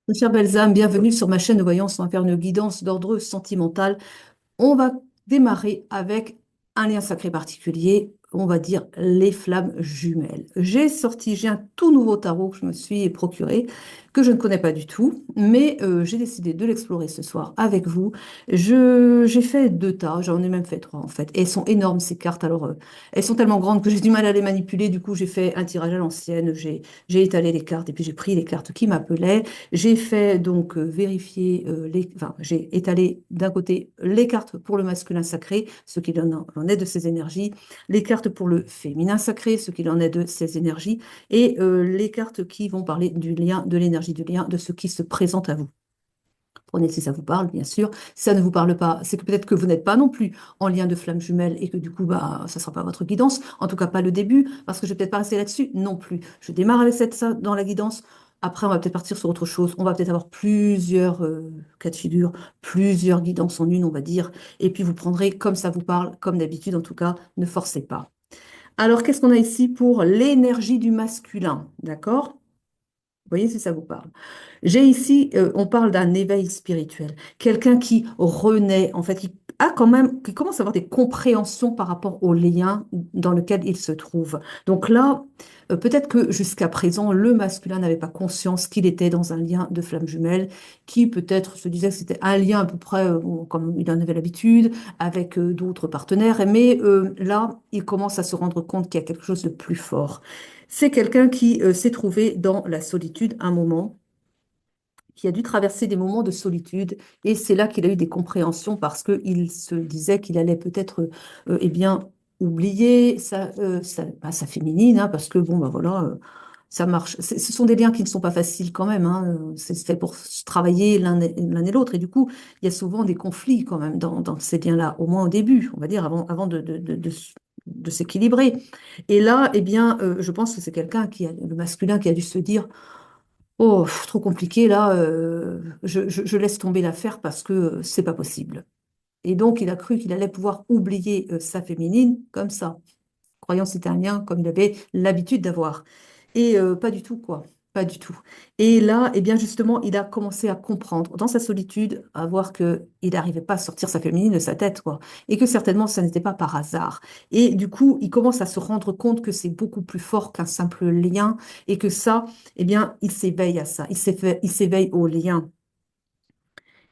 Mes chères belles âmes, bienvenue sur ma chaîne de voyance. On va faire une guidance d'ordre sentimental. On va démarrer avec un lien sacré particulier, on va dire les flammes jumelles. J'ai un tout nouveau tarot que je me suis procuré, que je ne connais pas du tout, mais j'ai décidé de l'explorer ce soir avec vous. J'ai fait deux tas, j'en ai même fait trois en fait, et elles sont énormes ces cartes. Alors, elles sont tellement grandes que j'ai du mal à les manipuler. Du coup, j'ai fait un tirage à l'ancienne, j'ai étalé les cartes et puis j'ai pris les cartes qui m'appelaient. J'ai fait donc vérifier enfin, j'ai étalé d'un côté les cartes pour le masculin sacré, ce qu'il en est de ses énergies, les cartes pour le féminin sacré, ce qu'il en est de ses énergies, et les cartes qui vont parler du lien, de l'énergie du lien, de ce qui se présente à vous. Prenez si ça vous parle, bien sûr. Si ça ne vous parle pas, c'est que peut-être que vous n'êtes pas non plus en lien de flamme jumelle et que du coup, bah, ça ne sera pas votre guidance. En tout cas, pas le début, parce que je vais peut-être pas rester là-dessus non plus. Je démarre avec ça dans la guidance. Après, on va peut-être partir sur autre chose. On va peut-être avoir plusieurs cas de figure, plusieurs guidances en une, on va dire. Et puis, vous prendrez comme ça vous parle, comme d'habitude, en tout cas, ne forcez pas. Alors, qu'est-ce qu'on a ici pour l'énergie du masculin? D'accord? Vous voyez si ça vous parle. J'ai ici, on parle d'un éveil spirituel, quelqu'un qui renaît, en fait, qui a quand même, qui commence à avoir des compréhensions par rapport au lien dans lequel il se trouve. Donc là, peut-être que jusqu'à présent, le masculin n'avait pas conscience qu'il était dans un lien de flamme jumelle, qui peut-être se disait que c'était un lien à peu près bon, comme il en avait l'habitude, avec d'autres partenaires, mais là, il commence à se rendre compte qu'il y a quelque chose de plus fort. C'est quelqu'un qui s'est trouvé dans la solitude un moment, qui a dû traverser des moments de solitude, et c'est là qu'il a eu des compréhensions parce qu'il se disait qu'il allait peut-être, eh bien, oublier sa féminine, hein, parce que bon, bah voilà, ça marche. Ce sont des liens qui ne sont pas faciles quand même, hein, c'est fait pour se travailler l'un et l'autre, et du coup, il y a souvent des conflits quand même dans ces liens-là, au moins au début, on va dire, avant de s'équilibrer. Et là, eh bien, je pense que c'est quelqu'un le masculin qui a dû se dire, oh, trop compliqué là, je laisse tomber l'affaire parce que c'est pas possible. Et donc, il a cru qu'il allait pouvoir oublier sa féminine comme ça, croyant que c'était un lien comme il avait l'habitude d'avoir. Et pas du tout, quoi. Pas du tout. Et là, eh bien, justement, il a commencé à comprendre, dans sa solitude, à voir que il n'arrivait pas à sortir sa féminine de sa tête, quoi. Et que certainement, ça n'était pas par hasard. Et du coup, il commence à se rendre compte que c'est beaucoup plus fort qu'un simple lien et que ça, eh bien, il s'éveille à ça. Il s'éveille au lien.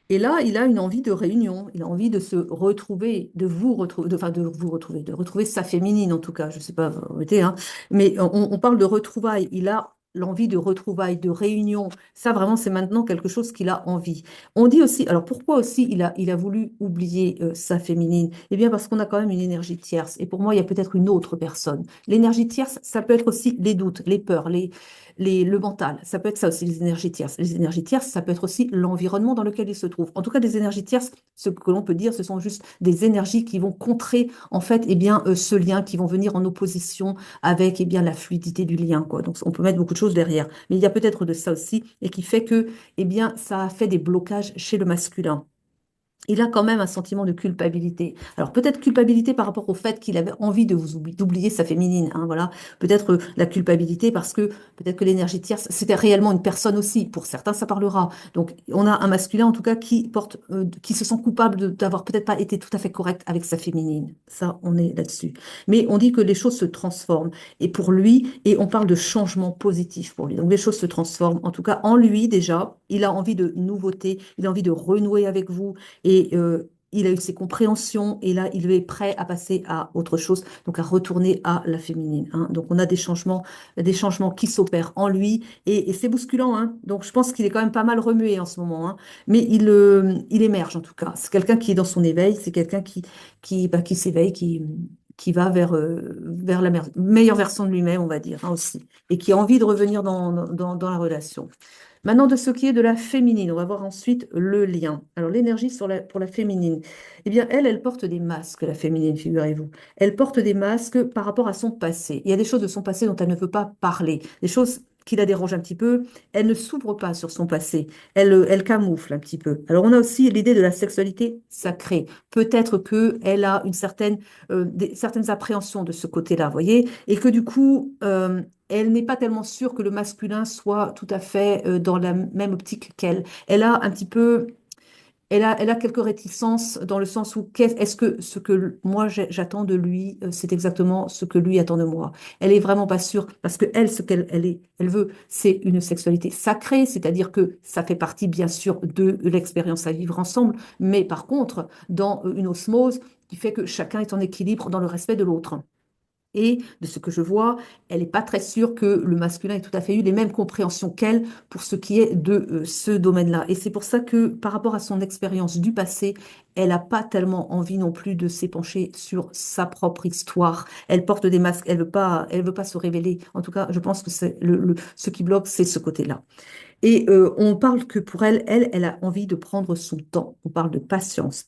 Et là, il a une envie de réunion, il a envie de se retrouver, de vous retrouver, enfin de vous retrouver, de retrouver sa féminine en tout cas, je ne sais pas, vous mettez, hein, mais on parle de retrouvailles, il a l'envie de retrouvailles, de réunion, ça vraiment c'est maintenant quelque chose qu'il a envie. On dit aussi, alors pourquoi aussi il a voulu oublier sa féminine? Eh bien parce qu'on a quand même une énergie tierce, et pour moi il y a peut-être une autre personne. L'énergie tierce, ça peut être aussi les doutes, les peurs, le mental, ça peut être ça aussi, les énergies tierces. Les énergies tierces, ça peut être aussi l'environnement dans lequel il se trouve. En tout cas, les énergies tierces, ce que l'on peut dire, ce sont juste des énergies qui vont contrer, en fait, eh bien, ce lien, qui vont venir en opposition avec, eh bien, la fluidité du lien, quoi. Donc, on peut mettre beaucoup de choses derrière. Mais il y a peut-être de ça aussi, et qui fait que, eh bien, ça a fait des blocages chez le masculin. Il a quand même un sentiment de culpabilité. Alors peut-être culpabilité par rapport au fait qu'il avait envie de d'oublier sa féminine, hein, voilà. Peut-être la culpabilité parce que peut-être que l'énergie tierce, c'était réellement une personne aussi. Pour certains, ça parlera. Donc on a un masculin en tout cas qui se sent coupable d'avoir peut-être pas été tout à fait correct avec sa féminine. Ça, on est là-dessus. Mais on dit que les choses se transforment. Et pour lui, et on parle de changement positif pour lui. Donc les choses se transforment. En tout cas, en lui déjà, il a envie de nouveautés, il a envie de renouer avec vous. Et il a eu ses compréhensions et là, il est prêt à passer à autre chose, donc à retourner à la féminine, hein. Donc on a des changements qui s'opèrent en lui et c'est bousculant, hein. Donc je pense qu'il est quand même pas mal remué en ce moment, hein. Mais il émerge en tout cas. C'est quelqu'un qui est dans son éveil, c'est quelqu'un qui s'éveille, qui va vers la meilleure version de lui-même, on va dire, hein, aussi, et qui a envie de revenir dans la relation. Maintenant, de ce qui est de la féminine, on va voir ensuite le lien. Alors, l'énergie pour la féminine. Eh bien, elle porte des masques, la féminine, figurez-vous. Elle porte des masques par rapport à son passé. Il y a des choses de son passé dont elle ne veut pas parler, des choses qui la dérange un petit peu, elle ne s'ouvre pas sur son passé, elle camoufle un petit peu. Alors on a aussi l'idée de la sexualité sacrée. Peut-être qu'elle a certaines appréhensions de ce côté-là, vous voyez, et que du coup, elle n'est pas tellement sûre que le masculin soit tout à fait dans la même optique qu'elle. Elle a un petit peu elle a quelques réticences dans le sens où est-ce que ce que moi j'attends de lui, c'est exactement ce que lui attend de moi. Elle est vraiment pas sûre parce que elle, ce elle veut, c'est une sexualité sacrée, c'est-à-dire que ça fait partie bien sûr de l'expérience à vivre ensemble, mais par contre dans une osmose qui fait que chacun est en équilibre dans le respect de l'autre. Et de ce que je vois, elle n'est pas très sûre que le masculin ait tout à fait eu les mêmes compréhensions qu'elle pour ce qui est de ce domaine-là. Et c'est pour ça que par rapport à son expérience du passé, elle n'a pas tellement envie non plus de s'épancher sur sa propre histoire. Elle porte des masques, elle veut pas se révéler. En tout cas, je pense que c'est ce qui bloque, c'est ce côté-là. Et on parle que pour elle, elle a envie de prendre son temps. On parle de patience.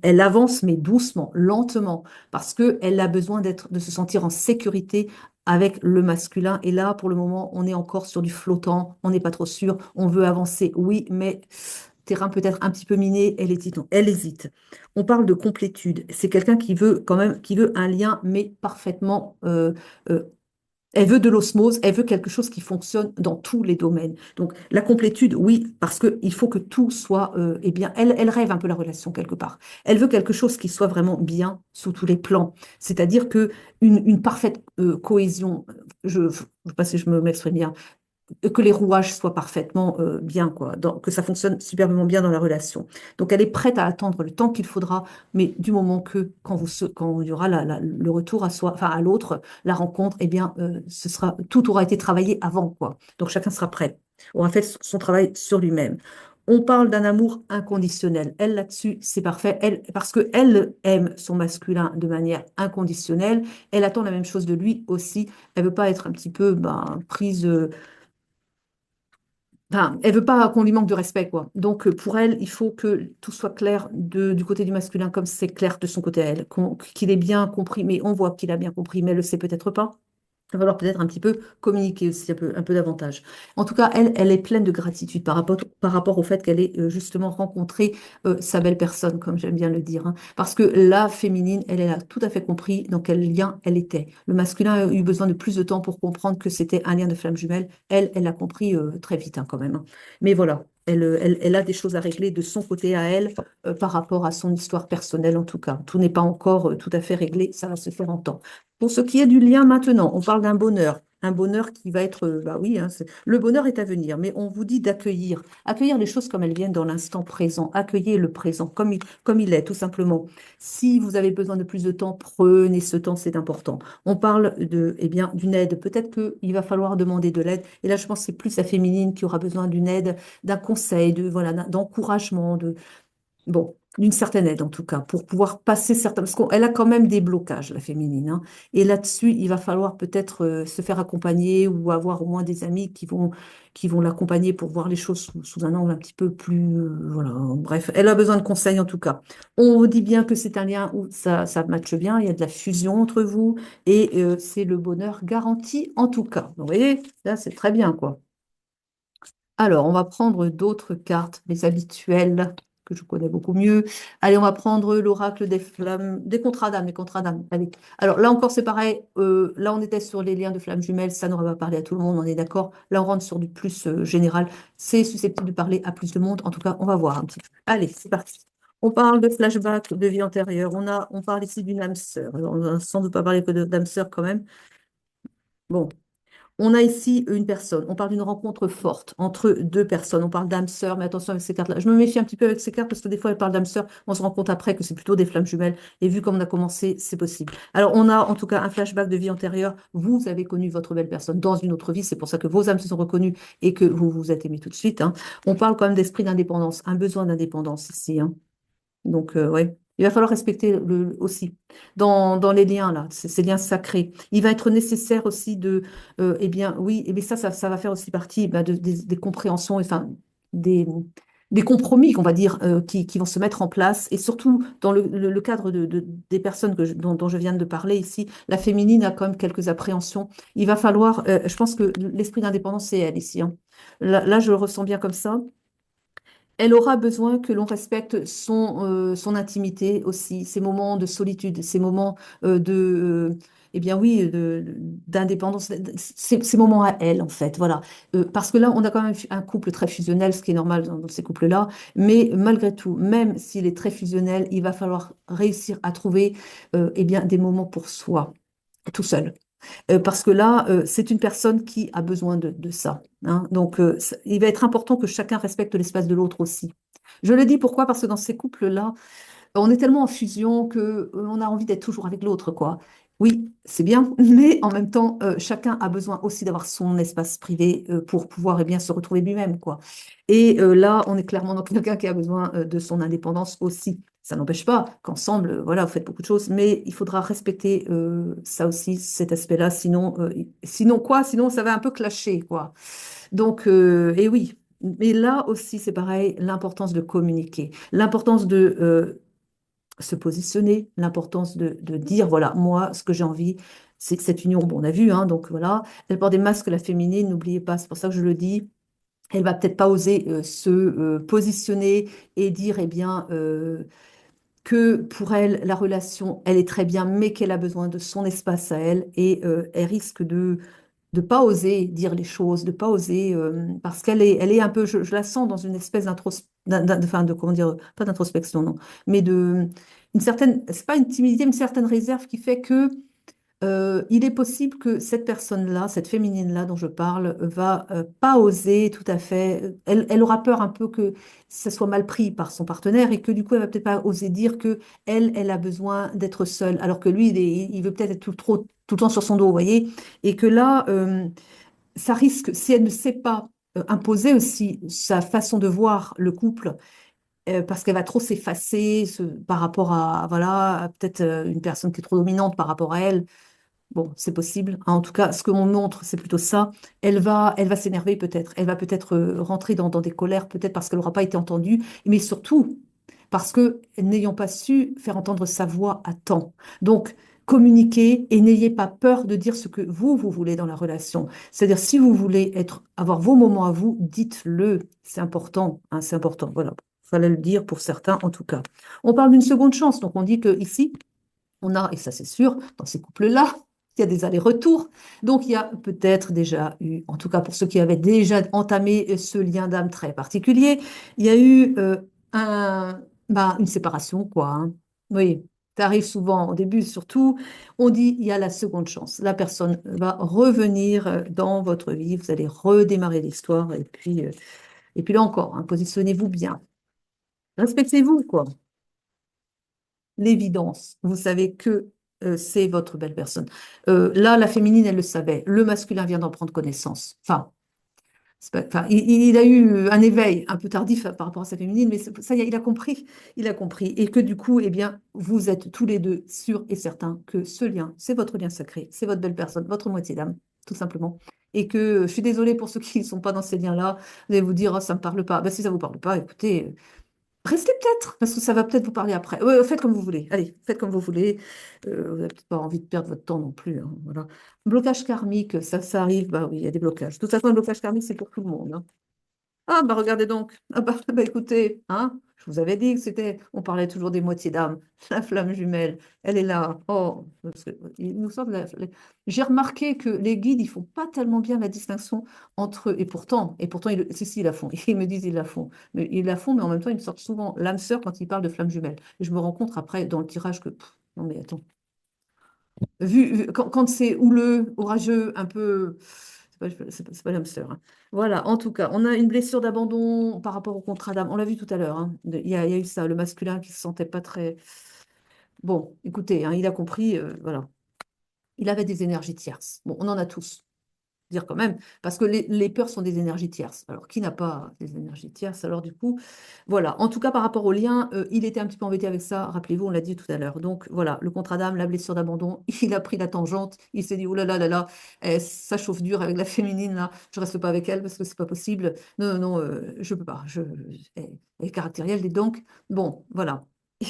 Elle avance, mais doucement, lentement, parce qu'elle a besoin de se sentir en sécurité avec le masculin. Et là, pour le moment, on est encore sur du flottant. On n'est pas trop sûr. On veut avancer, oui, mais terrain peut-être un petit peu miné. Elle hésite. Elle hésite. On parle de complétude. C'est quelqu'un qui veut quand même, qui veut un lien, mais parfaitement euh, elle veut de l'osmose, elle veut quelque chose qui fonctionne dans tous les domaines. Donc la complétude, oui, parce qu'il faut que tout soit, eh bien, elle rêve un peu la relation quelque part. Elle veut quelque chose qui soit vraiment bien sous tous les plans. C'est-à-dire que une parfaite cohésion, je sais pas si je m'exprime bien, que les rouages soient parfaitement bien, quoi, que ça fonctionne superbement bien dans la relation. Donc elle est prête à attendre le temps qu'il faudra, mais du moment que quand il y aura le retour à soi, enfin à l'autre, la rencontre, eh bien tout aura été travaillé avant, quoi. Donc chacun sera prêt, aura fait son travail sur lui-même. On parle d'un amour inconditionnel. Elle, là-dessus, c'est parfait. Parce qu'elle aime son masculin de manière inconditionnelle, elle attend la même chose de lui aussi. Elle veut pas être un petit peu prise. Enfin, elle veut pas qu'on lui manque de respect, quoi. Donc, pour elle, il faut que tout soit clair du côté du masculin, comme c'est clair de son côté à elle, qu'il ait bien compris, mais on voit qu'il a bien compris, mais elle le sait peut-être pas. Il va falloir peut-être un petit peu communiquer aussi un peu davantage. En tout cas, elle est pleine de gratitude par rapport au fait qu'elle ait justement rencontré sa belle personne, comme j'aime bien le dire, hein. Parce que la féminine, elle a tout à fait compris dans quel lien elle était. Le masculin a eu besoin de plus de temps pour comprendre que c'était un lien de flamme jumelle. Elle l'a compris très vite, hein, quand même, hein. Mais voilà, elle a des choses à régler de son côté à elle par rapport à son histoire personnelle, en tout cas. Tout n'est pas encore tout à fait réglé, ça va se faire en temps. Pour ce qui est du lien maintenant, on parle d'un bonheur. Un bonheur qui va être, bah oui, hein, le bonheur est à venir, mais on vous dit d'accueillir, accueillir les choses comme elles viennent dans l'instant présent, accueillir le présent comme il est, tout simplement. Si vous avez besoin de plus de temps, prenez ce temps, c'est important. On parle eh bien, d'une aide. Peut-être qu'il va falloir demander de l'aide. Et là, je pense que c'est plus la féminine qui aura besoin d'une aide, d'un conseil, voilà, d'encouragement, bon, d'une certaine aide en tout cas, pour pouvoir passer certains... Parce qu'elle a quand même des blocages, la féminine, hein. Et là-dessus, il va falloir peut-être se faire accompagner ou avoir au moins des amis qui vont l'accompagner pour voir les choses sous un angle un petit peu plus... voilà, bref, elle a besoin de conseils en tout cas. On dit bien que c'est un lien où ça matche bien, il y a de la fusion entre vous et c'est le bonheur garanti en tout cas. Vous voyez, là, c'est très bien, quoi. Alors, on va prendre d'autres cartes, les habituelles, que je connais beaucoup mieux. Allez, on va prendre l'oracle des flammes, des contrats d'âme, les contrats d'âme. Allez. Alors, là encore, c'est pareil. Là, on était sur les liens de flammes jumelles. Ça n'aurait pas parlé à tout le monde, on est d'accord. Là, on rentre sur du plus général. C'est susceptible de parler à plus de monde. En tout cas, on va voir un petit peu. Allez, c'est parti. On parle de flashback, de vie antérieure. On parle ici d'une âme sœur. On va sans doute pas parler que d'âme sœur quand même. Bon, on a ici une personne, on parle d'une rencontre forte entre deux personnes, on parle d'âme sœur, mais attention avec ces cartes-là. Je me méfie un petit peu avec ces cartes parce que des fois, elles parlent d'âme sœur, on se rend compte après que c'est plutôt des flammes jumelles. Et vu comme on a commencé, c'est possible. Alors, on a en tout cas un flashback de vie antérieure. Vous avez connu votre belle personne dans une autre vie, c'est pour ça que vos âmes se sont reconnues et que vous vous êtes aimés tout de suite, hein. On parle quand même d'esprit d'indépendance, un besoin d'indépendance ici, hein. Donc, ouais, il va falloir respecter aussi dans les liens, là, ces liens sacrés. Il va être nécessaire aussi eh bien, oui, et bien ça va faire aussi partie ben, des compréhensions, enfin, des, des compromis, on va dire, qui vont se mettre en place, et surtout dans le cadre des personnes dont je viens de parler ici, la féminine a quand même quelques appréhensions. Il va falloir, je pense que l'esprit d'indépendance, c'est elle ici, hein. Là, je le ressens bien comme ça. Elle aura besoin que l'on respecte son intimité aussi, ses moments de solitude, ses moments eh bien oui, d'indépendance, ces moments à elle, en fait, voilà. Parce que là, on a quand même un couple très fusionnel, ce qui est normal dans ces couples-là, mais malgré tout, même s'il est très fusionnel, il va falloir réussir à trouver, eh bien, des moments pour soi, tout seul. Parce que là, c'est une personne qui a besoin de ça, hein. Donc, il va être important que chacun respecte l'espace de l'autre aussi. Je le dis pourquoi? Parce que dans ces couples-là, on est tellement en fusion que on a envie d'être toujours avec l'autre, quoi. Oui, c'est bien, mais en même temps, chacun a besoin aussi d'avoir son espace privé pour pouvoir eh bien, se retrouver lui-même, quoi. Et là, on est clairement dans quelqu'un qui a besoin de son indépendance aussi. Ça n'empêche pas qu'ensemble, voilà, vous faites beaucoup de choses, mais il faudra respecter ça aussi, cet aspect-là, sinon quoi? Sinon, ça va un peu clasher, quoi. Donc, et oui. Mais là aussi, c'est pareil, l'importance de communiquer, l'importance de se positionner, l'importance de dire, voilà, moi, ce que j'ai envie, c'est que cette union, bon, on a vu, hein, donc voilà, elle porte des masques, la féminine, n'oubliez pas, c'est pour ça que je le dis, elle va peut-être pas oser se positionner et dire, eh bien, que pour elle, la relation, elle est très bien, mais qu'elle a besoin de son espace à elle, et elle risque de pas oser dire les choses, de pas oser, parce elle est un peu, je la sens dans une espèce enfin, comment dire, pas d'introspection, non, mais une certaine, c'est pas une timidité, mais une certaine réserve qui fait que il est possible que cette personne-là, cette féminine-là dont je parle, va pas oser tout à fait. Elle aura peur un peu que ça soit mal pris par son partenaire et que du coup, elle va peut-être pas oser dire que elle a besoin d'être seule, alors que lui, il veut peut-être être tout le temps sur son dos, vous voyez, et que là, ça risque, si elle ne sait pas imposer aussi sa façon de voir le couple, parce qu'elle va trop s'effacer par rapport à, voilà, à peut-être une personne qui est trop dominante par rapport à elle. Bon, c'est possible, hein. En tout cas, ce que l'on montre, c'est plutôt ça. Elle va s'énerver peut-être. Elle va peut-être rentrer dans des colères, peut-être parce qu'elle n'aura pas été entendue, mais surtout parce que n'ayant pas su faire entendre sa voix à temps. Donc, communiquez et n'ayez pas peur de dire ce que vous voulez dans la relation. C'est-à-dire, si vous voulez avoir vos moments à vous, dites-le. C'est important, hein, c'est important. Voilà. Fallait le dire pour certains, en tout cas. On parle d'une seconde chance. Donc, on dit que ici, on a, et ça c'est sûr, dans ces couples-là, il y a des allers-retours. Donc il y a peut-être déjà eu, en tout cas pour ceux qui avaient déjà entamé ce lien d'âme très particulier, il y a eu une séparation, quoi, hein. Oui, ça arrive souvent au début, surtout. On dit il y a la seconde chance. La personne va revenir dans votre vie, vous allez redémarrer l'histoire, et puis là encore, hein, positionnez-vous bien. Respectez-vous, quoi. L'évidence. Vous savez que c'est votre belle personne. Là, la féminine, elle le savait. Le masculin vient d'en prendre connaissance. Enfin, enfin, il a eu un éveil un peu tardif par rapport à sa féminine, mais ça y est, il a compris. Il a compris. Et que du coup, eh bien, vous êtes tous les deux sûrs et certains que ce lien, c'est votre lien sacré, c'est votre belle personne, votre moitié d'âme, tout simplement. Et que je suis désolée pour ceux qui ne sont pas dans ces liens-là. Vous allez vous dire, oh, ça ne me parle pas. Ben, si ça ne vous parle pas, écoutez, restez peut-être, parce que ça va peut-être vous parler après. Faites comme vous voulez. Allez, faites comme vous voulez. Vous n'avez peut-être pas envie de perdre votre temps non plus, hein, voilà. Blocage karmique, ça arrive. Bah oui, il y a des blocages. De toute façon, un blocage karmique, c'est pour tout le monde, hein. Ah, bah regardez donc. Ah, bah, écoutez, hein, je vous avais dit que c'était. On parlait toujours des moitiés d'âme. La flamme jumelle, elle est là. Oh, il nous sort j'ai remarqué que les guides, ils font pas tellement bien la distinction entre eux. Et pourtant, si, ils la font. Ils me disent, ils la font. Mais ils la font, mais en même temps, ils me sortent souvent l'âme sœur quand ils parlent de flamme jumelle. Et je me rends compte après, dans le tirage, que. Non, mais attends. Quand c'est houleux, orageux, un peu. C'est pas l'âme sœur, hein. Voilà, en tout cas, on a une blessure d'abandon par rapport au contrat d'âme. On l'a vu tout à l'heure, hein. Il y a eu ça, le masculin qui se sentait pas très. Bon, écoutez, hein, il a compris, voilà. Il avait des énergies tierces. Bon, on en a tous. dire quand même, parce que les peurs sont des énergies tierces. Alors, qui n'a pas des énergies tierces? Alors, du coup, voilà. En tout cas, par rapport au lien, il était un petit peu embêté avec ça. Rappelez-vous, on l'a dit tout à l'heure. Donc, voilà, le contrat d'âme, la blessure d'abandon, il a pris la tangente. Il s'est dit, oh là là là là, ça chauffe dur avec la féminine, là. Je reste pas avec elle parce que c'est pas possible. Non, non, non, je peux pas. Elle est caractérielle, et donc, bon, voilà.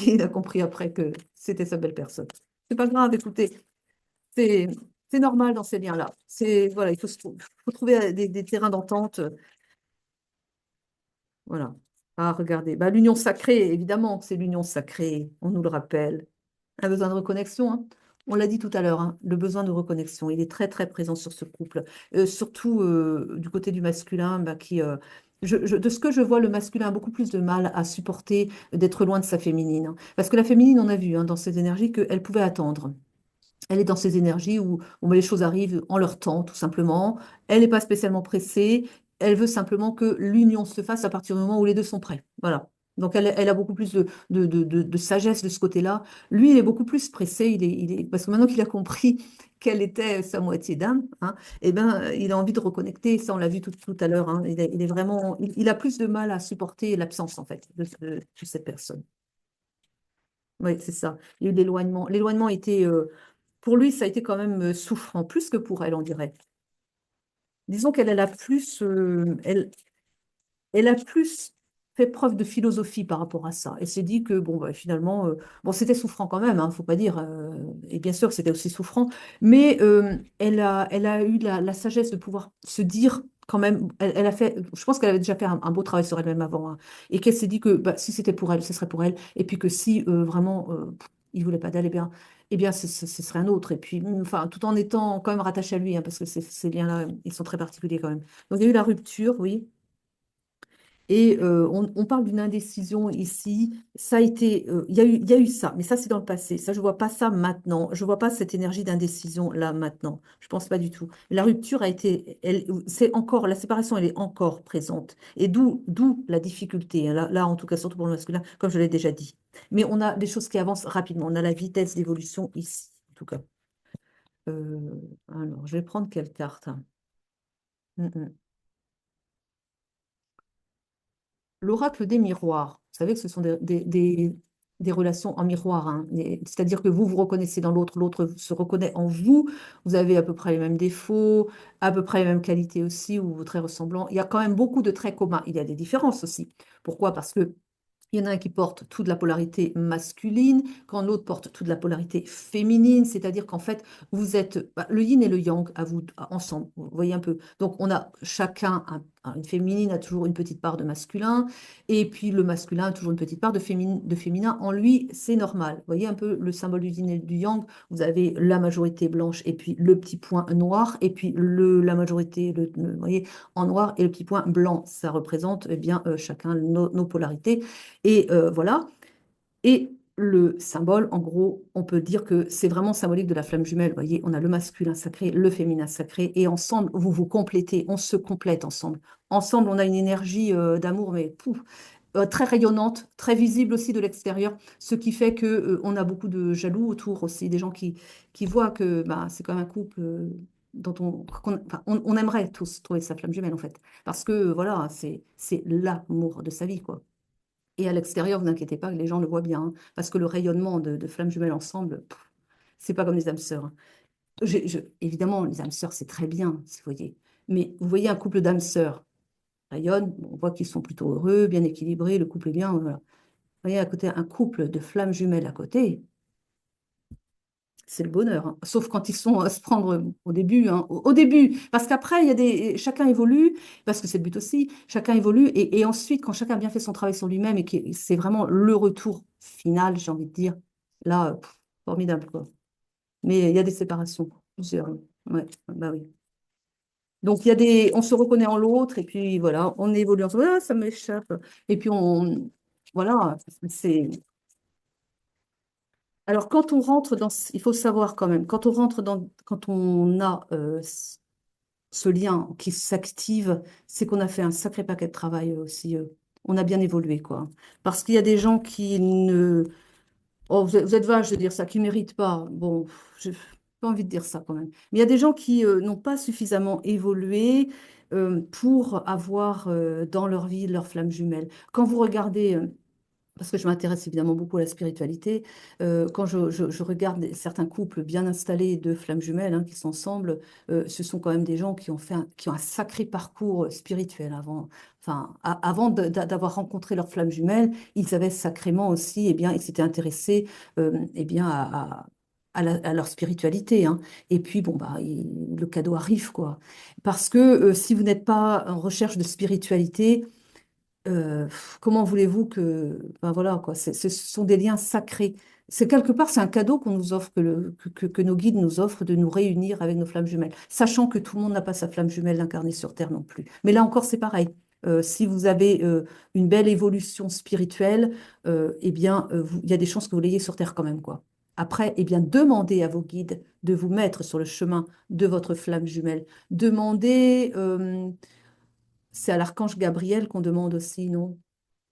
Il a compris après que c'était sa belle personne. C'est pas grave, écoutez. C'est c'est normal dans ces liens-là. C'est voilà, faut trouver des terrains d'entente. Voilà. Ah, regardez. Bah, l'union sacrée, évidemment, c'est l'union sacrée. On nous le rappelle. Un besoin de reconnexion, hein. On l'a dit tout à l'heure, hein, le besoin de reconnexion, il est très très présent sur ce couple. Surtout du côté du masculin, bah, de ce que je vois, le masculin a beaucoup plus de mal à supporter d'être loin de sa féminine, hein. Parce que la féminine, on a vu hein, dans ses énergies qu'elle pouvait attendre. Elle est dans ces énergies où les choses arrivent en leur temps, tout simplement. Elle n'est pas spécialement pressée. Elle veut simplement que l'union se fasse à partir du moment où les deux sont prêts. Voilà. Donc, elle a beaucoup plus de sagesse de ce côté-là. Lui, il est beaucoup plus pressé. Parce que maintenant qu'il a compris quelle était sa moitié d'âme, hein, eh ben, il a envie de reconnecter. Ça, on l'a vu tout à l'heure, hein. Il est vraiment, il a plus de mal à supporter l'absence, en fait, de cette personne. Oui, c'est ça. Il y a eu l'éloignement. L'éloignement était, pour lui, ça a été quand même souffrant, plus que pour elle, on dirait. Disons qu'elle a plus, elle a plus fait preuve de philosophie par rapport à ça. Elle s'est dit que bon, bah, finalement, bon, c'était souffrant quand même, hein, faut pas dire. Et bien sûr que c'était aussi souffrant, mais elle a eu la sagesse de pouvoir se dire quand même. Elle a fait, je pense qu'elle avait déjà fait un beau travail sur elle-même avant, hein, et qu'elle s'est dit que bah, si c'était pour elle, ce serait pour elle, et puis que si vraiment il voulait pas d'aller bien. Eh bien, ce serait un autre. Et puis, enfin, tout en étant quand même rattaché à lui, hein, parce que ces liens-là, ils sont très particuliers quand même. Donc, il y a eu la rupture, oui. Et on parle d'une indécision ici. Ça a été, il y a eu ça, mais ça c'est dans le passé. Ça, je vois pas ça maintenant. Je vois pas cette énergie d'indécision là maintenant. Je pense pas du tout. La rupture a été, c'est encore, la séparation, elle est encore présente. Et d'où la difficulté, hein. Là, en tout cas, surtout pour le masculin, comme je l'ai déjà dit. Mais on a des choses qui avancent rapidement. On a la vitesse d'évolution ici, en tout cas. Alors, je vais prendre quelle carte, hein. Mm, mm. L'oracle des miroirs, vous savez que ce sont des relations en miroir, hein. C'est-à-dire que vous vous reconnaissez dans l'autre, l'autre se reconnaît en vous, vous avez à peu près les mêmes défauts, à peu près les mêmes qualités aussi, ou très ressemblants. Il y a quand même beaucoup de traits communs. Il y a des différences aussi. Pourquoi? Parce que il y en a un qui porte toute la polarité masculine, quand l'autre porte toute la polarité féminine, c'est-à-dire qu'en fait, vous êtes bah, le yin et le yang à vous ensemble. Vous voyez un peu. Donc, on a chacun, une féminine a toujours une petite part de masculin, et puis le masculin a toujours une petite part de féminin. En lui, c'est normal. Vous voyez un peu le symbole du yin et du yang. Vous avez la majorité blanche, et puis le petit point noir, et puis la majorité, vous voyez, en noir, et le petit point blanc. Ça représente eh bien, chacun nos polarités. Et voilà. Et le symbole, en gros, on peut dire que c'est vraiment symbolique de la flamme jumelle. Vous voyez, on a le masculin sacré, le féminin sacré, et ensemble, vous vous complétez, on se complète ensemble. Ensemble, on a une énergie d'amour, mais pouf, très rayonnante, très visible aussi de l'extérieur, ce qui fait que on a beaucoup de jaloux autour aussi, des gens qui voient que bah, c'est comme un couple dont enfin, on aimerait tous trouver sa flamme jumelle, en fait. Parce que, voilà, c'est l'amour de sa vie, quoi. Et à l'extérieur, vous inquiétez pas, que les gens le voient bien, hein, parce que le rayonnement de flammes jumelles ensemble, c'est pas comme les âmes sœurs, hein. Évidemment, les âmes sœurs, c'est très bien, si vous voyez. Mais vous voyez un couple d'âmes sœurs rayonne, on voit qu'ils sont plutôt heureux, bien équilibrés, le couple est bien. Voilà. Vous voyez à côté un couple de flammes jumelles à côté, c'est le bonheur, hein. Sauf quand ils sont à se prendre au début, hein, au début, parce qu'après, chacun évolue, parce que c'est le but aussi, chacun évolue, et ensuite, quand chacun a bien fait son travail sur lui-même, et que c'est vraiment le retour final, j'ai envie de dire, là, formidable, quoi. Mais il y a des séparations, plusieurs, hein. Ouais, bah oui. Donc, on se reconnaît en l'autre, et puis voilà, on évolue ensemble, ah, ça m'échappe. Et puis, voilà, c'est. Alors, quand on rentre il faut savoir quand même, quand on a ce lien qui s'active, c'est qu'on a fait un sacré paquet de travail aussi. On a bien évolué, quoi. Parce qu'il y a des gens qui ne. Oh, vous êtes vache de dire ça, qui ne méritent pas. Bon, je- pas envie de dire ça quand même. Mais il y a des gens qui n'ont pas suffisamment évolué pour avoir dans leur vie leur flamme jumelle. Quand vous regardez parce que je m'intéresse évidemment beaucoup à la spiritualité. Quand je regarde certains couples bien installés de flammes jumelles hein, qui sont ensemble, ce sont quand même des gens qui ont qui ont un sacré parcours spirituel avant. Enfin, avant d'avoir rencontré leur flamme jumelle, ils avaient sacrément aussi, eh bien, ils s'étaient intéressés, eh bien, à leur spiritualité. Hein. Et puis, bon, bah, le cadeau arrive, quoi. Parce que si vous n'êtes pas en recherche de spiritualité, comment voulez-vous que... Ben voilà, quoi, ce sont des liens sacrés. C'est quelque part, c'est un cadeau qu'on nous offre, que nos guides nous offrent de nous réunir avec nos flammes jumelles, sachant que tout le monde n'a pas sa flamme jumelle incarnée sur Terre non plus. Mais là encore, c'est pareil. Si vous avez une belle évolution spirituelle, eh bien, il y a des chances que vous l'ayez sur Terre quand même, quoi. Après, eh bien, demandez à vos guides de vous mettre sur le chemin de votre flamme jumelle. Demandez... c'est à l'archange Gabriel qu'on demande aussi, non?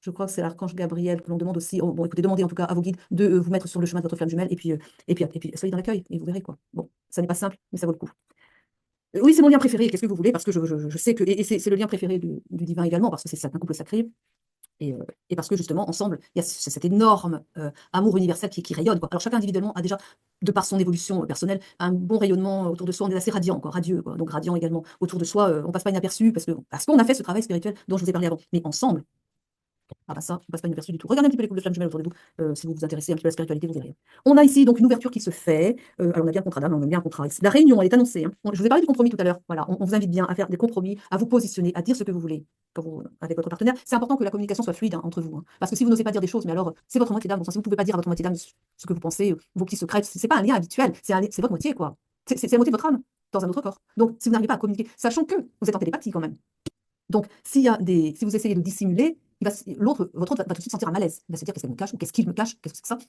Je crois que c'est l'archange Gabriel que l'on demande aussi. Oh, bon, écoutez, demandez en tout cas à vos guides de vous mettre sur le chemin de votre flamme jumelle et puis soyez dans l'accueil et vous verrez quoi. Bon, ça n'est pas simple, mais ça vaut le coup. Oui, c'est mon lien préféré. Qu'est-ce que vous voulez? Parce que je sais que. Et c'est le lien préféré du divin également, parce que c'est un couple sacré. Et parce que justement, ensemble, il y a cet énorme amour universel qui rayonne. Quoi. Alors chacun individuellement a déjà, de par son évolution personnelle, un bon rayonnement autour de soi. On est assez radiant, quoi, radieux, quoi, donc radiant également autour de soi. On passe pas inaperçu parce qu'on a fait ce travail spirituel dont je vous ai parlé avant. Mais ensemble, ah bah ça, on passe pas inaperçu du tout. Regardez un petit peu les couples de flammes jumelles autour de vous, si vous vous intéressez un petit peu à la spiritualité, vous verrez. On a ici donc une ouverture qui se fait. Alors on a bien un contrat d'âme, on a bien un contrat. La réunion, elle est annoncée. Hein. Je vous ai parlé du compromis tout à l'heure. Voilà, on vous invite bien à faire des compromis, à vous positionner, à dire ce que vous voulez avec votre partenaire. C'est important que la communication soit fluide hein, entre vous. Hein. Parce que si vous n'osez pas dire des choses, mais alors c'est votre moitié d'âme. Bon, si vous ne pouvez pas dire à votre moitié d'âme ce que vous pensez, vos petits secrets, c'est pas un lien habituel, c'est votre moitié, quoi. C'est la moitié de votre âme dans un autre corps. Donc si vous n'arrivez pas à communiquer, sachant que vous êtes en télépathie quand même. Donc, si vous essayez de dissimuler, votre autre va tout de suite sentir un malaise. Il va se dire qu'est-ce qu'elle me cache ou qu'est-ce qu'il me cache, qu'est-ce que c'est que ça?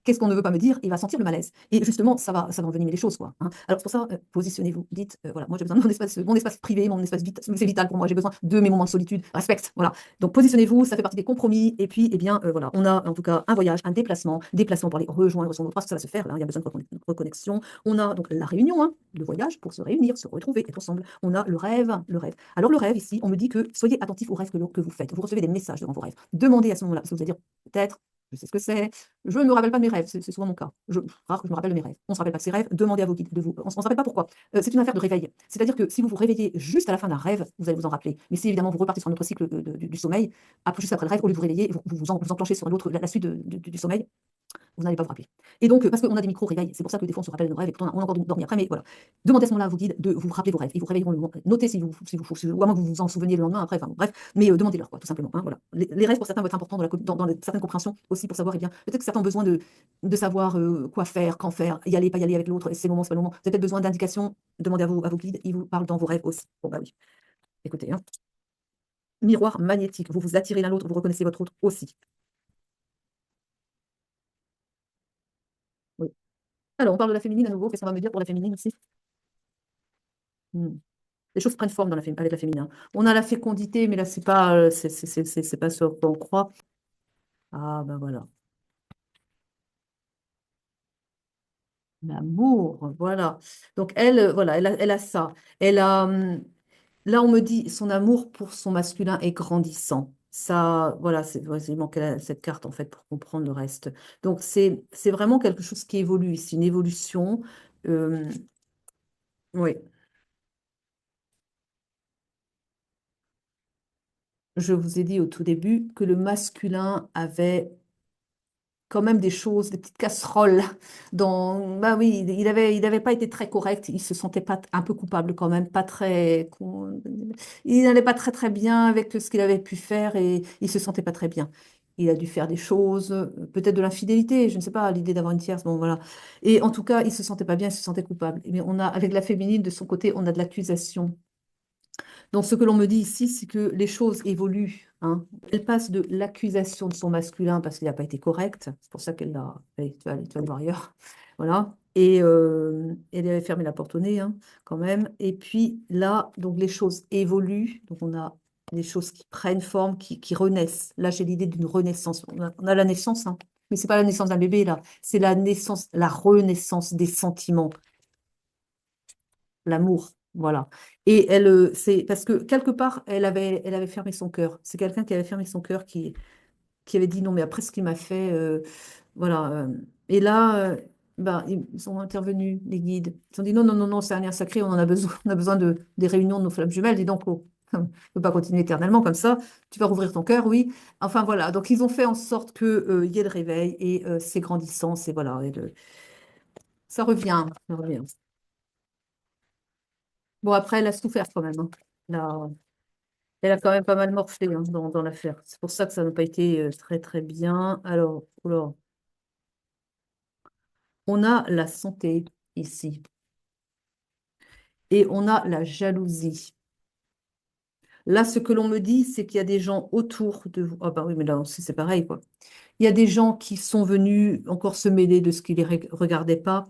Qu'est-ce qu'on ne veut pas me dire? Il va sentir le malaise. Et justement, ça va envenimer les choses, quoi. Hein. Alors, c'est pour ça, positionnez-vous. Dites, voilà, moi j'ai besoin de mon espace privé, mon espace vital, c'est vital pour moi. J'ai besoin de mes moments de solitude. Respecte, voilà. Donc, positionnez-vous, ça fait partie des compromis. Et puis, eh bien, voilà, on a en tout cas un voyage, un déplacement pour aller rejoindre son autre, parce que ça va se faire. Là, il y a besoin de reconnexion. On a donc la réunion, hein, le voyage pour se réunir, se retrouver, être ensemble. On a le rêve, le rêve. Alors, le rêve ici, on me dit que soyez attentifs aux rêves que vous faites. Vous recevez des messages devant vos rêves. Demandez à ce moment-là, parce que vous allez dire peut-être. Je sais ce que c'est. Je ne me rappelle pas de mes rêves, c'est souvent mon cas. Rare que je me rappelle de mes rêves. On ne se rappelle pas de ses rêves, demandez à vos guides de vous. On ne se rappelle pas pourquoi. C'est une affaire de réveil. C'est-à-dire que si vous vous réveillez juste à la fin d'un rêve, vous allez vous en rappeler. Mais si évidemment vous repartez sur un autre cycle du sommeil, juste après le rêve, au lieu de vous réveiller, vous enclenchez sur la suite du sommeil, vous n'allez pas vous rappeler. Et donc, parce qu'on a des micro-réveils, c'est pour ça que des fois on se rappelle de nos rêves et pourtant on a encore dormi après, mais voilà. Demandez à ce moment-là à vos guides de vous rappeler vos rêves. Ils vous réveilleront le lendemain. Notez ou à moins que vous vous en souveniez le lendemain après, enfin bon, bref, mais demandez-leur, quoi, tout simplement. Hein, voilà. Les rêves pour certains vont être importants dans certaines compréhensions aussi pour savoir, eh bien, peut-être que certains ont besoin de savoir quoi faire, quand faire, y aller, pas y aller avec l'autre, et c'est le moment, c'est pas le moment. Vous avez peut-être besoin d'indications, demandez à vos guides, ils vous parlent dans vos rêves aussi. Bon, bah oui. Écoutez, hein. Miroir magnétique, vous vous attirez l'un l'autre, vous reconnaissez votre autre aussi. Oui. Alors, on parle de la féminine à nouveau. Qu'est-ce qu'on va me dire pour la féminine aussi? Les choses prennent forme avec la féminine. Hein. On a la fécondité, mais là, c'est pas ce qu'on croit. Ah, ben voilà. L'amour, voilà. Donc, elle, voilà, elle a ça. Elle a, là, on me dit, son amour pour son masculin est grandissant. Ça, voilà, il manquait cette carte, en fait, pour comprendre le reste. Donc, c'est vraiment quelque chose qui évolue. C'est une évolution. Euh, oui. Je vous ai dit au tout début que le masculin avait quand même des choses, des petites casseroles bah oui, il avait pas été très correct, il se sentait pas un peu coupable quand même, pas très, il n'allait pas très très bien avec ce qu'il avait pu faire et il se sentait pas très bien. Il a dû faire des choses, peut-être de l'infidélité, je ne sais pas, l'idée d'avoir une tierce, bon voilà. Et en tout cas, il se sentait pas bien, il se sentait coupable. Mais on a, avec la féminine, de son côté, on a de l'accusation. Donc, ce que l'on me dit ici, c'est que les choses évoluent. Hein. Elle passe de l'accusation de son masculin parce qu'il n'a pas été correct. C'est pour ça qu'elle l'a. Allez, tu vas le voir ailleurs. Voilà. Et elle avait fermé la porte au nez, hein, quand même. Et puis là, donc les choses évoluent. Donc, on a des choses qui prennent forme, qui renaissent. Là, j'ai l'idée d'une renaissance. On a la naissance, hein. Mais ce n'est pas la naissance d'un bébé, là. C'est la naissance, la renaissance des sentiments l'amour, voilà. Et elle, c'est parce que quelque part, elle avait fermé son cœur. C'est quelqu'un qui avait fermé son cœur qui avait dit non, mais après ce qu'il m'a fait, voilà. Et là, ben, ils sont intervenus, les guides. Ils ont dit non, non, non, non, c'est un lien sacré, on en a besoin, on a besoin des réunions de nos flammes jumelles. Et donc, on ne peut pas continuer éternellement comme ça. Tu vas rouvrir ton cœur, oui. Enfin, voilà. Donc, ils ont fait en sorte qu'il y ait le réveil et c'est grandissant, c'est voilà. Ça revient, ça revient. Bon, après, elle a souffert quand même, hein. Là, elle a quand même pas mal morflé, hein, dans l'affaire. C'est pour ça que ça n'a pas été très, très bien. Alors, oula. On a la santé ici et on a la jalousie. Là, ce que l'on me dit, c'est qu'il y a des gens autour de vous. Ah bah oui, mais là aussi, c'est pareil, quoi. Il y a des gens qui sont venus encore se mêler de ce qui ne les regardait pas.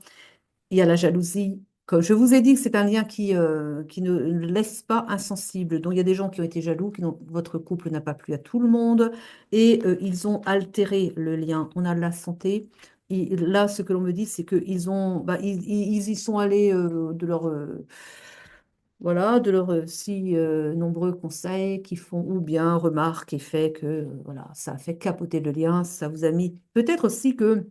Il y a la jalousie. Comme je vous ai dit que c'est un lien qui ne laisse pas insensible. Donc, il y a des gens qui ont été jaloux, votre couple n'a pas plu à tout le monde et ils ont altéré le lien. On a la santé. Et là, ce que l'on me dit, c'est qu'ils ont, bah, ils y sont allés de leur, voilà, de leurs si nombreux conseils qui font ou bien remarques et fait que voilà, ça a fait capoter le lien. Ça vous a mis peut-être aussi que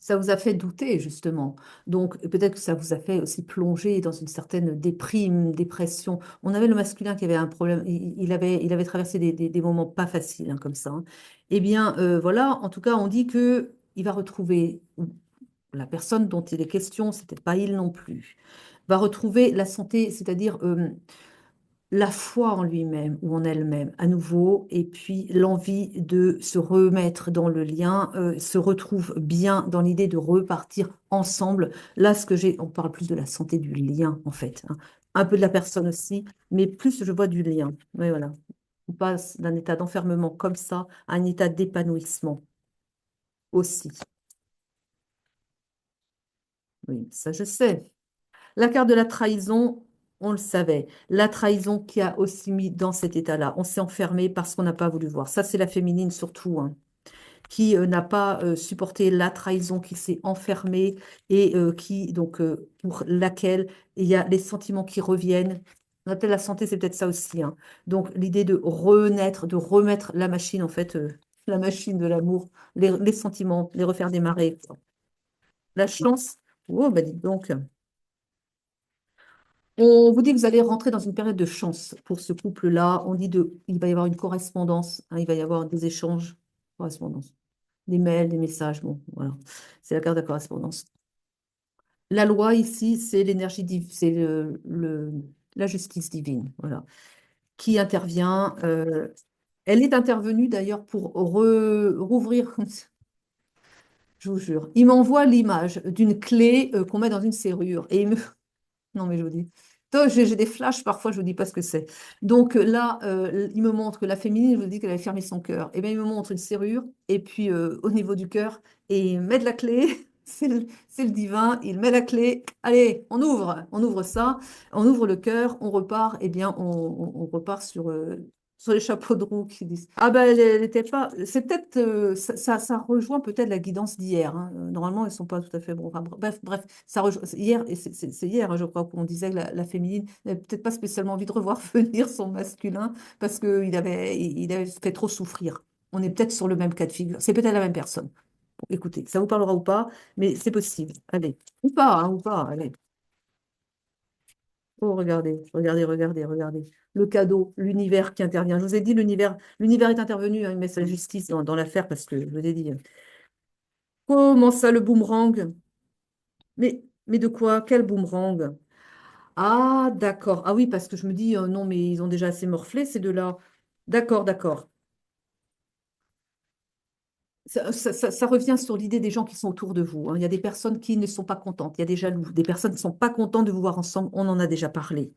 ça vous a fait douter, justement. Donc, peut-être que ça vous a fait aussi plonger dans une certaine déprime, dépression. On avait le masculin qui avait un problème, il avait traversé des moments pas faciles, hein, comme ça, hein. Eh bien, voilà, en tout cas, on dit que il va retrouver la personne dont il est question, c'était pas il non plus, va retrouver la santé, c'est-à-dire la foi en lui-même ou en elle-même à nouveau, et puis l'envie de se remettre dans le lien, se retrouve bien dans l'idée de repartir ensemble. Là, ce que j'ai, on parle plus de la santé du lien, en fait, hein. Un peu de la personne aussi, mais plus je vois du lien. Oui, voilà. On passe d'un état d'enfermement comme ça à un état d'épanouissement aussi. Oui, ça je sais. La carte de la trahison, on le savait. La trahison qui a aussi mis dans cet état-là. On s'est enfermé parce qu'on n'a pas voulu voir. Ça, c'est la féminine surtout, hein, qui n'a pas supporté la trahison, qui s'est enfermée et donc, pour laquelle il y a les sentiments qui reviennent. On appelle la santé, c'est peut-être ça aussi, hein. Donc, l'idée de renaître, de remettre la machine, en fait, la machine de l'amour, les sentiments, les refaire démarrer. La chance, oh, bah dites donc. On vous dit que vous allez rentrer dans une période de chance pour ce couple-là. On dit il va y avoir une correspondance, hein, il va y avoir des échanges, correspondance, des mails, des messages. Bon, voilà, c'est la carte de la correspondance. La loi ici, c'est l'énergie, c'est la justice divine, voilà, qui intervient. Elle est intervenue d'ailleurs pour rouvrir, je vous jure. Il m'envoie l'image d'une clé qu'on met dans une serrure et il me non, mais je vous dis. Donc, j'ai des flashs, parfois, je ne vous dis pas ce que c'est. Donc là, il me montre que la féminine, je vous dis qu'elle avait fermé son cœur. Et bien, il me montre une serrure, et puis au niveau du cœur, et il met de la clé. C'est le divin, il met la clé. Allez, on ouvre ça, on ouvre le cœur, on repart, et bien, on repart sur les chapeaux de roue qui disent. Ah ben, elle était pas. C'est peut-être. Ça rejoint peut-être la guidance d'hier, hein. Normalement, elles sont pas tout à fait. Bon, enfin, bref, ça rejoint. Hier, et c'est hier, hein, je crois, qu'on disait que la féminine n'avait peut-être pas spécialement envie de revoir venir son masculin parce il avait fait trop souffrir. On est peut-être sur le même cas de figure. C'est peut-être la même personne. Bon, écoutez, ça vous parlera ou pas, mais c'est possible. Allez. Ou pas, hein, ou pas. Allez. Oh, regardez, regardez, regardez, regardez. Le cadeau, l'univers qui intervient. Je vous ai dit, l'univers est intervenu, hein, il met sa justice dans l'affaire parce que je vous ai dit. Comment ça, le boomerang? Mais de quoi? Quel boomerang? Ah, d'accord. Ah oui, parce que je me dis, non, mais ils ont déjà assez morflé, ces deux-là. D'accord, d'accord. Ça revient sur l'idée des gens qui sont autour de vous, hein. Il y a des personnes qui ne sont pas contentes, il y a des jaloux, des personnes qui ne sont pas contentes de vous voir ensemble. On en a déjà parlé.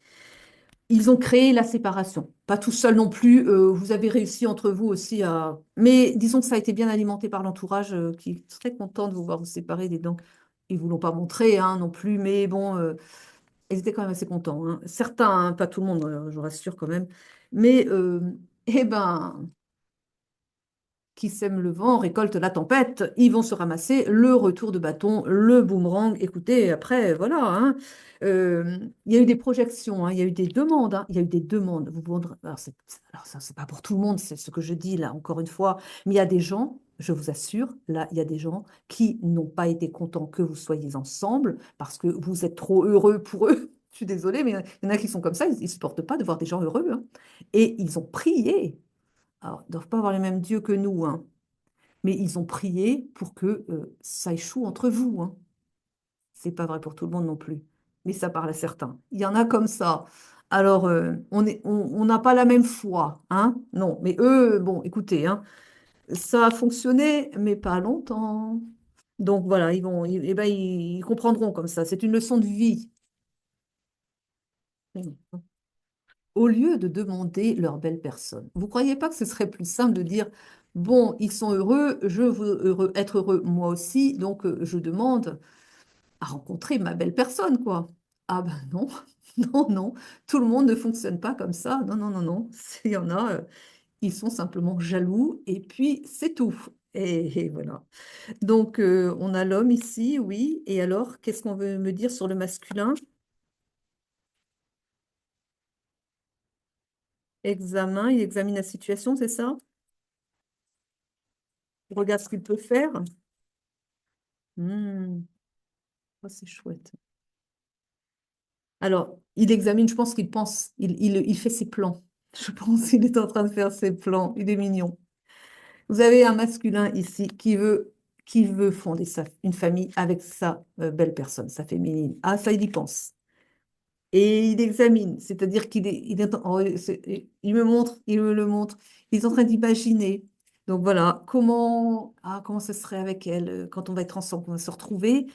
Ils ont créé la séparation. Pas tout seul non plus. Vous avez réussi entre vous aussi à. Mais disons que ça a été bien alimenté par l'entourage qui est très content de vous voir vous séparer. Donc, ils ne vous l'ont pas montré, hein, non plus. Mais bon, ils étaient quand même assez contents, hein. Certains, hein, pas tout le monde, je vous rassure quand même. Mais, eh ben, qui sème le vent récolte la tempête. Ils vont se ramasser le retour de bâton, le boomerang. Écoutez, après, voilà, hein. Il y a eu des projections, hein, il y a eu des demandes, hein, il y a eu des demandes. Alors ça, c'est pas pour tout le monde, c'est ce que je dis là, encore une fois. Mais il y a des gens, je vous assure, là, il y a des gens qui n'ont pas été contents que vous soyez ensemble parce que vous êtes trop heureux pour eux. Je suis désolée, mais il y en a qui sont comme ça, ils ne supportent pas de voir des gens heureux, hein. Et ils ont prié. Alors, ils ne doivent pas avoir les mêmes dieux que nous, hein, mais ils ont prié pour que ça échoue entre vous, hein. C'est pas vrai pour tout le monde non plus, mais ça parle à certains. Il y en a comme ça. Alors, on n'a pas la même foi, hein? Non, mais eux, bon, écoutez, hein, ça a fonctionné, mais pas longtemps. Donc voilà, eh ben, ils comprendront comme ça. C'est une leçon de vie. Au lieu de demander leur belle personne. Vous ne croyez pas que ce serait plus simple de dire, bon, ils sont heureux, je veux être heureux moi aussi, donc je demande à rencontrer ma belle personne, quoi. Ah ben non, non, non, tout le monde ne fonctionne pas comme ça. Non, non, non, non. Il y en a, ils sont simplement jaloux et puis c'est tout. Et voilà. Donc, on a l'homme ici, oui. Et alors, qu'est-ce qu'on veut me dire sur le masculin? Examen, il examine la situation, c'est ça? Il regarde ce qu'il peut faire. Hmm, oh, c'est chouette. Alors, il examine, je pense qu'il pense, il fait ses plans. Je pense qu'il est en train de faire ses plans. Il est mignon. Vous avez un masculin ici qui veut fonder une famille avec sa belle personne, sa féminine. Ah, ça, il y pense. Et il examine, c'est-à-dire il me montre, il me le montre, il est en train d'imaginer. Donc voilà, comment ce serait avec elle quand on va être ensemble, on va se retrouver.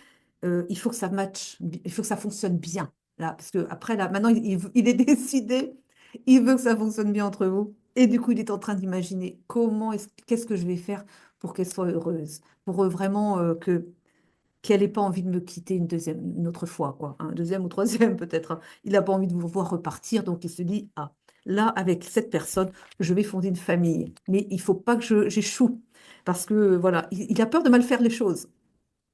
Il faut que ça matche, il faut que ça fonctionne bien. Là, parce que après, là, maintenant, il est décidé, il veut que ça fonctionne bien entre vous. Et du coup, il est en train d'imaginer qu'est-ce que je vais faire pour qu'elle soit heureuse, pour vraiment qu'elle n'ait pas envie de me quitter une autre fois, quoi, un deuxième ou troisième peut-être, hein. Il n'a pas envie de vous voir repartir, donc il se dit, ah, là, avec cette personne, je vais fonder une famille. Mais il faut pas que j'échoue, parce que voilà, il a peur de mal faire les choses.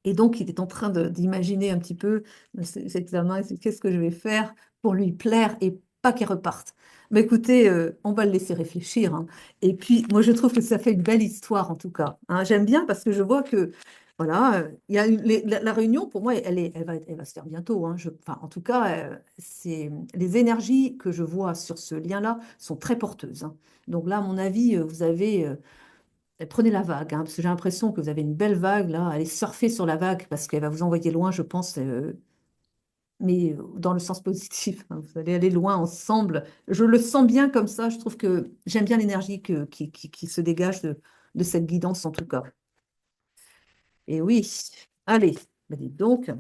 Et donc, il est en train d'imaginer un petit peu cet examen, qu'est-ce que je vais faire pour lui plaire et pas qu'elle reparte. Mais écoutez, on va le laisser réfléchir, hein. Et puis, moi, je trouve que ça fait une belle histoire, en tout cas, hein. J'aime bien parce que je vois que, voilà, il y a la réunion, pour moi, elle va se faire bientôt, hein. Enfin, en tout cas, les énergies que je vois sur ce lien-là sont très porteuses, hein. Donc là, à mon avis, vous avez prenez la vague, hein, parce que j'ai l'impression que vous avez une belle vague là. Allez surfer sur la vague parce qu'elle va vous envoyer loin, je pense, mais dans le sens positif, hein. Vous allez aller loin ensemble. Je le sens bien comme ça. Je trouve que j'aime bien l'énergie qui se dégage de cette guidance en tout cas. Et oui, allez, bah dites donc,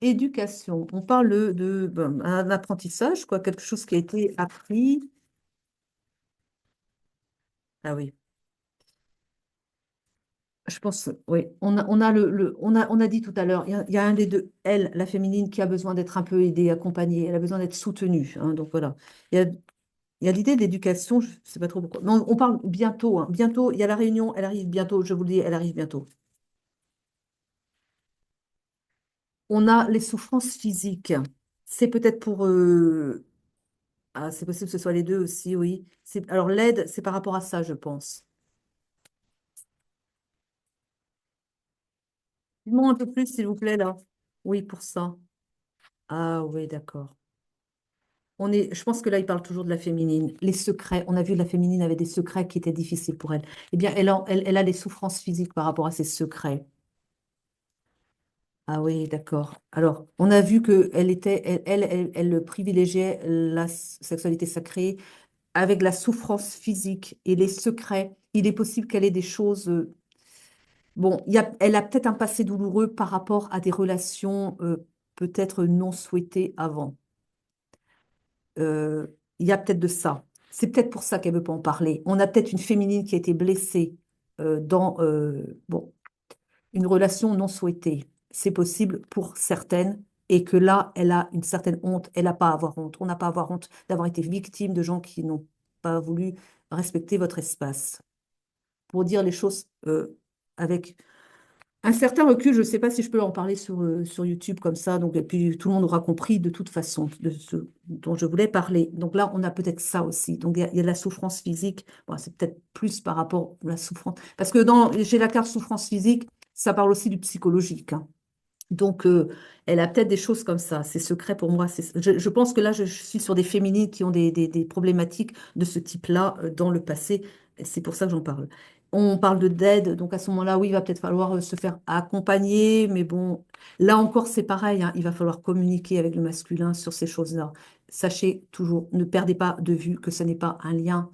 éducation. On parle de un apprentissage, quoi, quelque chose qui a été appris. Ah oui. Je pense, oui. On a dit tout à l'heure, il y a un des deux, elle, la féminine, qui a besoin d'être un peu aidée, accompagnée, elle a besoin d'être soutenue, hein, donc voilà. Il y a, il y a l'idée de l'éducation, je ne sais pas trop pourquoi. Non, on parle bientôt, hein. Bientôt, il y a la réunion, elle arrive bientôt, je vous le dis, elle arrive bientôt. On a les souffrances physiques. C'est peut-être pour... ah, c'est possible que ce soit les deux aussi, oui. Alors l'aide, c'est par rapport à ça, je pense. Dis-moi un peu plus, s'il vous plaît, là. Oui, pour ça. Ah oui, d'accord. Je pense que là, il parle toujours de la féminine. Les secrets, on a vu que la féminine avait des secrets qui étaient difficiles pour elle. Eh bien, elle a des souffrances physiques par rapport à ces secrets. Ah oui, d'accord. Alors, on a vu que elle privilégiait la sexualité sacrée avec la souffrance physique et les secrets. Il est possible qu'elle ait des choses. Bon, elle a peut-être un passé douloureux par rapport à des relations peut-être non souhaitées avant. euh, il y a peut-être de ça. C'est peut-être pour ça qu'elle ne veut pas en parler. On a peut-être une féminine qui a été blessée dans bon, une relation non souhaitée. C'est possible pour certaines et que là, elle a une certaine honte. Elle n'a pas à avoir honte. On n'a pas à avoir honte d'avoir été victime de gens qui n'ont pas voulu respecter votre espace. pour dire les choses avec un certain recul. Je ne sais pas si je peux en parler sur YouTube comme ça. Donc, et puis, tout le monde aura compris de toute façon de ce dont je voulais parler. Donc là, on a peut-être ça aussi. Donc, il y a la souffrance physique. Bon, c'est peut-être plus par rapport à la souffrance. Parce que chez la carte souffrance physique, ça parle aussi du psychologique, hein. Donc, elle a peut-être des choses comme ça. C'est secret pour moi. Je pense que là, je suis sur des féminines qui ont des problématiques de ce type-là dans le passé. Et c'est pour ça que j'en parle. On parle d'aide. Donc, à ce moment-là, oui, il va peut-être falloir se faire accompagner. Mais bon, là encore, c'est pareil, hein. Il va falloir communiquer avec le masculin sur ces choses-là. Sachez toujours, ne perdez pas de vue que ce n'est pas un lien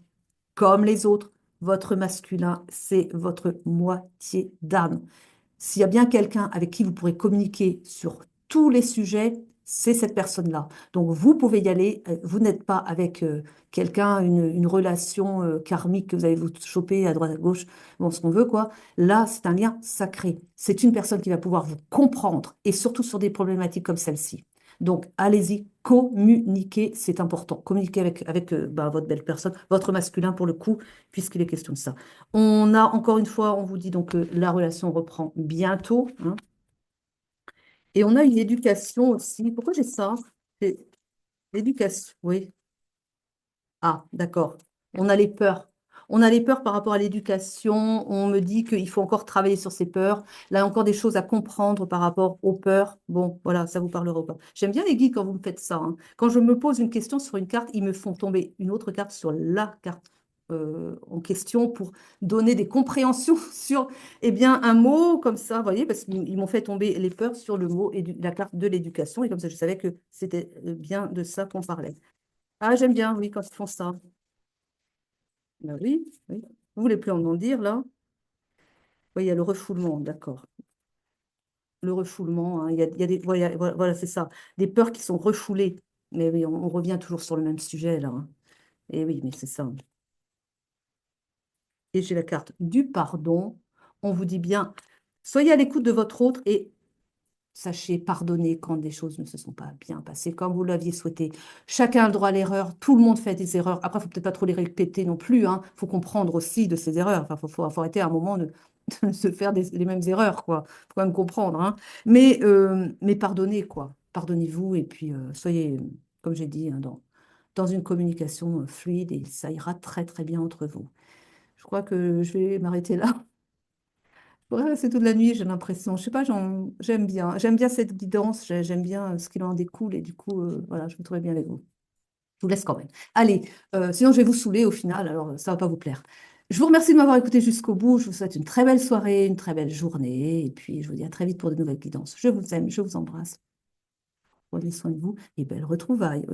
comme les autres. Votre masculin, c'est votre moitié d'âme. S'il y a bien quelqu'un avec qui vous pourrez communiquer sur tous les sujets, c'est cette personne-là. Donc, vous pouvez y aller. Vous n'êtes pas avec quelqu'un, une relation karmique que vous allez vous choper à droite, à gauche, bon, ce qu'on veut, quoi. Là, c'est un lien sacré. C'est une personne qui va pouvoir vous comprendre, et surtout sur des problématiques comme celle-ci. Donc, allez-y, communiquez, c'est important. Communiquez avec votre belle personne, votre masculin pour le coup, puisqu'il est question de ça. On a encore une fois, on vous dit donc que la relation reprend bientôt, hein. Et on a une éducation aussi. Pourquoi j'ai ça? C'est l'éducation, oui. Ah, d'accord. On a les peurs. On a les peurs par rapport à l'éducation. On me dit qu'il faut encore travailler sur ces peurs. Là, encore des choses à comprendre par rapport aux peurs. Bon, voilà, ça vous parlera pas. J'aime bien les guides quand vous me faites ça, hein. Quand je me pose une question sur une carte, ils me font tomber une autre carte sur la carte en question pour donner des compréhensions sur eh bien, un mot comme ça, vous voyez, parce qu'ils m'ont fait tomber les peurs sur le mot et la carte de l'éducation. Et comme ça, je savais que c'était bien de ça qu'on parlait. Ah, j'aime bien, oui, quand ils font ça. Ben oui, oui. Vous voulez plus en dire, là? Oui, il y a le refoulement, d'accord. Le refoulement, hein, il y a des, voilà, c'est ça. Des peurs qui sont refoulées. Mais oui, on revient toujours sur le même sujet, là, hein. Et oui, mais c'est ça. Et j'ai la carte du pardon. On vous dit bien, soyez à l'écoute de votre autre et sachez pardonner quand des choses ne se sont pas bien passées comme vous l'aviez souhaité. Chacun a le droit à l'erreur. Tout le monde fait des erreurs. Après, il faut peut-être pas trop les répéter non plus, hein. Il faut comprendre aussi de ces erreurs. Enfin, faut arrêter à un moment de se faire les mêmes erreurs, quoi. Faut quand même comprendre, hein. Mais pardonnez, quoi. Pardonnez-vous et puis soyez, comme j'ai dit, hein, dans une communication fluide et ça ira très, très bien entre vous. Je crois que je vais m'arrêter là. Ouais, c'est toute la nuit, j'ai l'impression. Je sais pas, j'aime bien. J'aime bien cette guidance, j'aime bien ce qu'il en découle et du coup, voilà, je me trouvais bien avec vous. Je vous laisse quand même. Allez, sinon je vais vous saouler au final, alors ça va pas vous plaire. Je vous remercie de m'avoir écouté jusqu'au bout. Je vous souhaite une très belle soirée, une très belle journée et puis je vous dis à très vite pour de nouvelles guidances. Je vous aime, je vous embrasse. Prenez soin de vous et belle retrouvailles.